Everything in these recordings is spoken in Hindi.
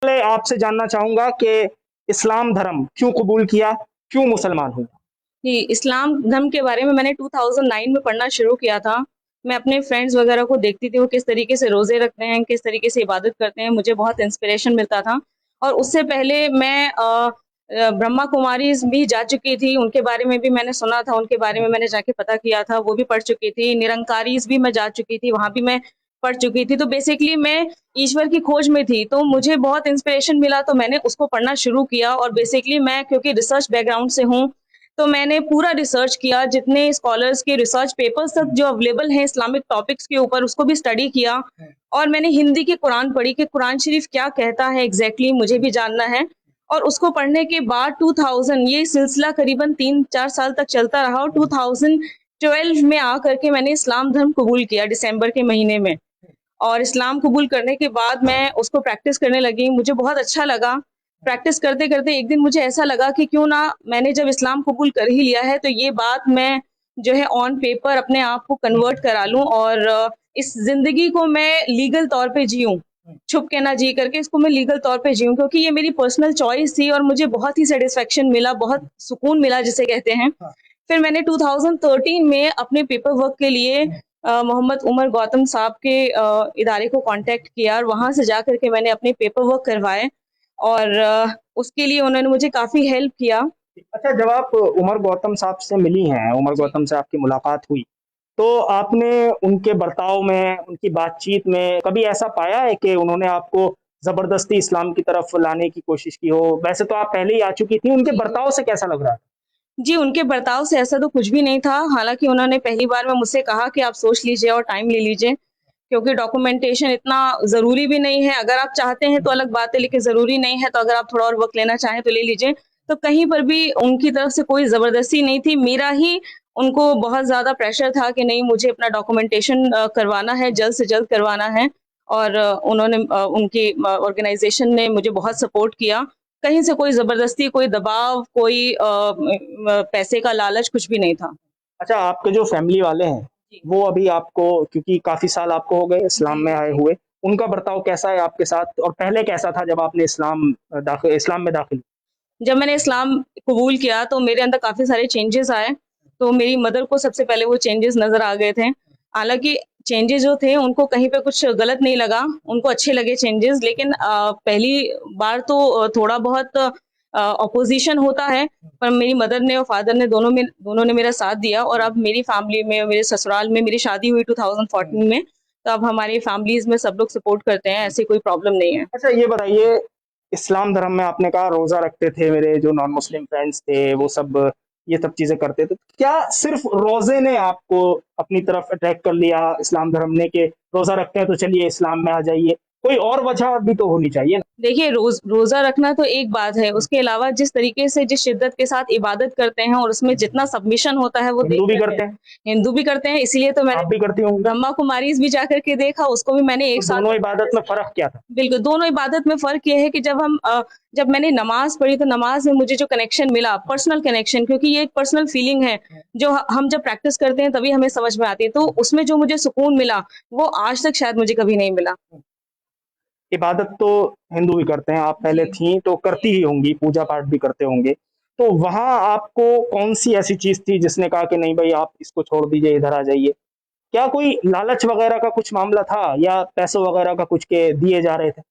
पहले आपसे जानना चाहूँगा कि इस्लाम धर्म क्यों कबूल किया? क्यों मुसलमान हुए? जी, इस्लाम धर्म के बारे में मैंने 2009 में पढ़ना शुरू किया था। मैं अपने फ्रेंड्स वगैरह को देखती थी, वो किस तरीके से रोज़े रखते हैं, किस तरीके से इबादत करते हैं, मुझे बहुत इंस्पिरेशन मिलता था। और उससे पहले मैं ब्रह्मा कुमारीज़ भी जा चुकी थी, उनके बारे में भी मैंने सुना था, उनके बारे में मैंने जाके पता किया था, वो भी पढ़ चुकी थी। निरंकारीज़ भी मैं जा चुकी थी, वहाँ भी मैं पढ़ चुकी थी। तो बेसिकली मैं ईश्वर की खोज में थी, तो मुझे बहुत इंस्पिरेशन मिला, तो मैंने उसको पढ़ना शुरू किया। और बेसिकली मैं क्योंकि रिसर्च बैकग्राउंड से हूँ, तो मैंने पूरा रिसर्च किया, जितने स्कॉलर्स के रिसर्च पेपर्स तक जो अवेलेबल हैं इस्लामिक टॉपिक्स के ऊपर, उसको भी स्टडी किया। और मैंने हिंदी की कुरान पढ़ी कि कुरान शरीफ क्या कहता है एग्जैक्टली, मुझे भी जानना है। और उसको पढ़ने के बाद 2000, ये सिलसिला करीबन 3-4 साल तक चलता रहा, और 2012 में आकर के मैंने इस्लाम धर्म कबूल किया दिसंबर के महीने में। और इस्लाम कबूल करने के बाद मैं उसको प्रैक्टिस करने लगी, मुझे बहुत अच्छा लगा। प्रैक्टिस करते-करते एक दिन मुझे ऐसा लगा कि क्यों ना, मैंने जब इस्लाम कबूल कर ही लिया है, तो ये बात मैं जो है ऑन पेपर अपने आप को कन्वर्ट करा लूँ, और इस ज़िंदगी को मैं लीगल तौर पे जियूँ। छुप के ना जी करके इसको मैं लीगल तौर पे जियूँ, क्योंकि ये मेरी पर्सनल चॉइस थी और मुझे बहुत ही सैटिस्फैक्शन मिला, बहुत सुकून मिला जिसे कहते हैं। फिर मैंने 2013 में अपने पेपर वर्क के लिए मोहम्मद उमर गौतम साहब के इदारे को कांटेक्ट किया, और वहाँ से जा कर के मैंने अपने पेपर वर्क करवाए। और उसके लिए उन्होंने मुझे काफ़ी हेल्प किया। अच्छा, जब आप उमर गौतम साहब से मिली हैं, उमर जी। गौतम से आपकी मुलाकात हुई, तो आपने उनके बर्ताव में, उनकी बातचीत में कभी ऐसा पाया है कि उन्होंने आपको ज़बरदस्ती इस्लाम की तरफ लाने की कोशिश की हो? वैसे तो आप पहले ही आ चुकी थी, उनके जी। बर्ताव से कैसा लग रहा था? जी, उनके बर्ताव से ऐसा तो कुछ भी नहीं था। हालाँकि उन्होंने पहली बार में मुझसे कहा कि आप सोच लीजिए और टाइम ले लीजिए, क्योंकि डॉक्यूमेंटेशन इतना ज़रूरी भी नहीं है। अगर आप चाहते हैं तो अलग बात है, लेकिन ज़रूरी नहीं है, तो अगर आप थोड़ा और वक़्त लेना चाहें तो ले लीजिए। तो कहीं पर भी उनकी तरफ से कोई ज़बरदस्ती नहीं थी, मेरा ही उनको बहुत ज़्यादा प्रेशर था कि नहीं, मुझे अपना डॉक्यूमेंटेशन करवाना है, जल्द से जल्द करवाना है। और उन्होंने उनकी ऑर्गेनाइज़ेशन ने मुझे बहुत सपोर्ट किया। कहीं से कोई ज़बरदस्ती, कोई दबाव, कोई पैसे का लालच कुछ भी नहीं था। अच्छा, आपके जो फैमिली वाले हैं, जी। वो अभी आपको, क्योंकि काफ़ी साल आपको हो गए इस्लाम जी, में आए जी। हुए, उनका बर्ताव कैसा है आपके साथ? और पहले कैसा था जब आपने इस्लाम में दाखिल? जब मैंने इस्लाम कबूल किया, तो मेरे अंदर काफ़ी सारे चेंजेज़ आए। तो मेरी मदर को सबसे पहले वो चेंजेज़ नज़र आ गए थे। हालाँकि चेंजेज़ जो थे उनको कहीं पे कुछ गलत नहीं लगा, उनको अच्छे लगे चेंजेज़, लेकिन पहली बार तो थोड़ा बहुत ऑपोज़िशन होता है, पर मेरी मदर ने और फादर ने दोनों ने मेरा साथ दिया। और अब मेरी फैमिली में, मेरे ससुराल में मेरी शादी हुई 2014 में, तो अब हमारी फैमिलीज़ में सब लोग सपोर्ट करते हैं, ऐसी कोई प्रॉब्लम नहीं है। अच्छा, ये बताइए, इस्लाम धर्म में आपने कहा रोज़ा रखते थे, मेरे जो नॉन मुस्लिम फ्रेंड्स थे वो सब ये सब चीज़ें करते थे। क्या सिर्फ़ रोज़े ने आपको अपनी तरफ अट्रैक्ट कर लिया इस्लाम धर्म ने, कि रोज़ा रखते हैं तो चलिए इस्लाम में आ जाइए? कोई और वजह भी तो होनी चाहिए ना? देखिए, रोज़ा रखना तो एक बात है, उसके अलावा जिस तरीके से, जिस शिद्दत के साथ इबादत करते हैं और उसमें जितना सबमिशन होता है, वो देख हिंदू भी कर के करते हैं, हिंदू भी करते हैं, इसीलिए तो मैंने आप भी करती होंगी। ब्रह्मा कुमारीज़ भी जाकर के देखा, उसको भी मैंने तो 1 साल दोनों तक इबादत प्रैक्टिस में किया। फ़र्क क्या था? बिल्कुल, दोनों इबादत में फ़र्क ये है कि जब मैंने नमाज़ पढ़ी, तो नमाज़ में मुझे जो कनेक्शन मिला, पर्सनल कनेक्शन, क्योंकि ये एक पर्सनल फीलिंग है, जो हम जब प्रैक्टिस करते हैं तभी हमें समझ में आती है, तो उसमें जो मुझे सुकून मिला, वो आज तक शायद मुझे कभी नहीं मिला। इबादत तो हिंदू भी करते हैं, आप पहले जी, थीं तो जी, करती ही होंगी, जी। पूजा-पाठ भी करते होंगे। तो वहाँ आपको कौन-सी ऐसी चीज़ थी जिसने कहा कि नहीं भई आप इसको छोड़ दीजिए, इधर आ जाइए? क्या कोई लालच वगैरह का कुछ मामला था, या पैसों वगैरह का कुछ के दिए जा रहे थे?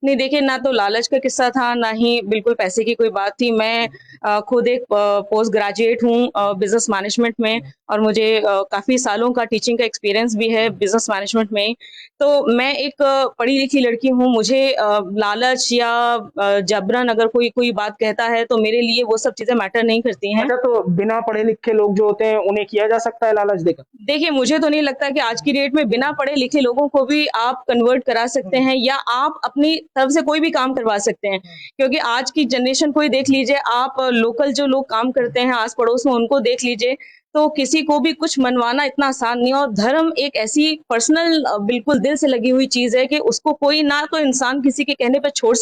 नहीं, देखिए, ना तो लालच का किस्सा था, ना ही बिल्कुल पैसे की कोई बात थी। मैं खुद एक पोस्ट ग्रेजुएट हूँ बिज़नेस मैनेजमेंट में, और मुझे काफ़ी सालों का टीचिंग का एक्सपीरियंस भी है बिज़नेस मैनेजमेंट में। तो मैं एक पढ़ी-लिखी लड़की हूँ, मुझे लालच या जबरन अगर कोई कोई बात कहता है, तो मेरे लिए वो सब चीज़ें मैटर नहीं करती हैं। अच्छा, तो बिना पढ़े-लिखे लोग जो होते हैं, उन्हें किया जा सकता है लालच देकर? देखिए, मुझे तो नहीं लगता कि आज की डेट में बिना पढ़े-लिखे लोगों को भी आप कन्वर्ट करा सकते हैं, या आप अपनी तरफ से कोई भी काम करवा सकते हैं। क्योंकि आज की जनरेशन को ही देख लीजिए आप, लोकल जो लोग काम करते हैं आस-पड़ोस में, उनको देख लीजिए, तो किसी को भी कुछ मनवाना इतना आसान नहीं है। और धर्म एक ऐसी पर्सनल, बिल्कुल दिल से लगी हुई चीज़ है कि उसको कोई ना तो इंसान किसी के कहने पे छोड़